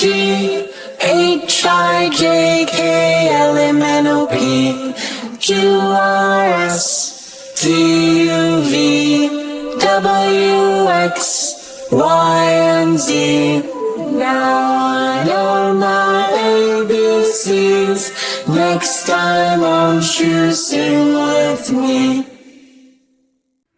G, H, I, J, K, L, M, N, O, P, Q, R, S, T, U, V, W, X, Y, and Z. Now I know my ABCs. Next time won't you sing with me?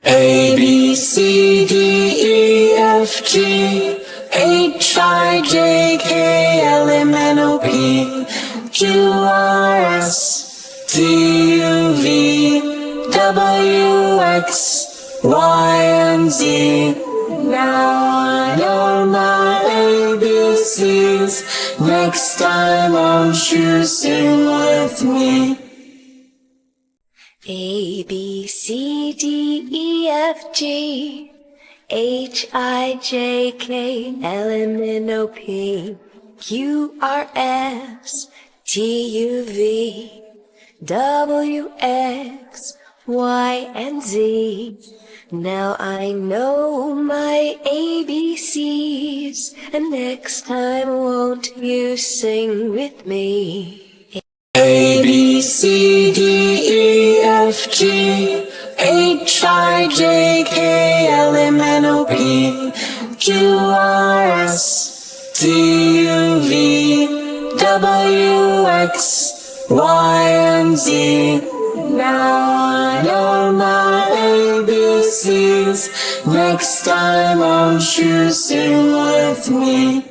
A, B, C, D, E, F, G, H, I, J, K, L, M, N, O, P, Q, R, S, T, U, V, W, X, Y, and Z. Now I know my ABCs. Next time won't you sing with me? A, B, C, D, E, F, G, H, I, J, K, L, M, N, O, P, Q, R, S, T, U, V, W, X, Y, and Z. Now I know my ABCs, and next time won't you sing with me? A, B, C, D, E, F, G, H, I, J, K, L, M, N, O, P, Q, R, S, T, U, V, W, X, Y, and Z. Now I know my ABCs. Next time won't you sing with me?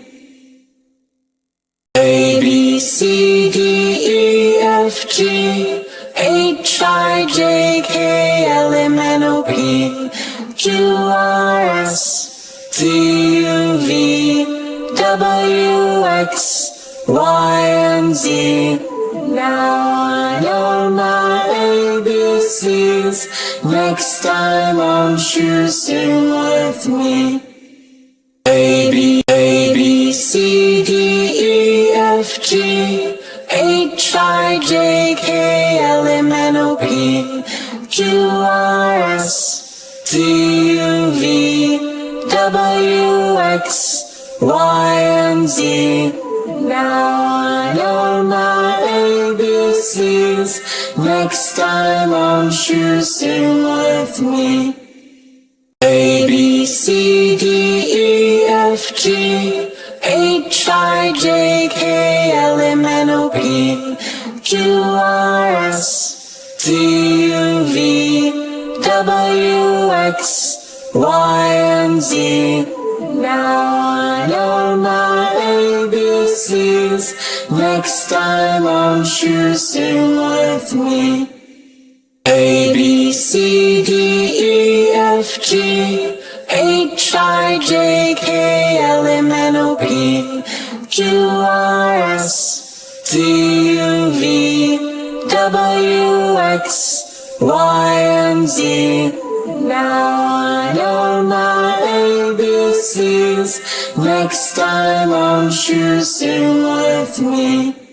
A, B, C, D, E, F, G, H, I, J, K, L, M, N, O, P, Q, R, S, T, U, V, W, X, Y, and Z. Now I know my ABCs. Next time won't you sing with me? A, B, C, D, E, F, G, H, I, J, K, L, M, N, O, P, Q, R, S, T, U, V, W, X, Y, and Z. Now I know my ABCs. Next time won't you sing with me? A, B, C, D, E, F, G, H, I, J, K, L, M, N, O, P, Q, R, S, T, U, V, W, X, Y, and Z. Now I know my ABCs. Next time won't you sing with me? A, B, C, D, E, F, G, H, I, J, K, L, M, N, O, P, Q, R, S, T, U, V, W, X, Y, and Z. Now I know my ABCs. Next time won't you sing with me?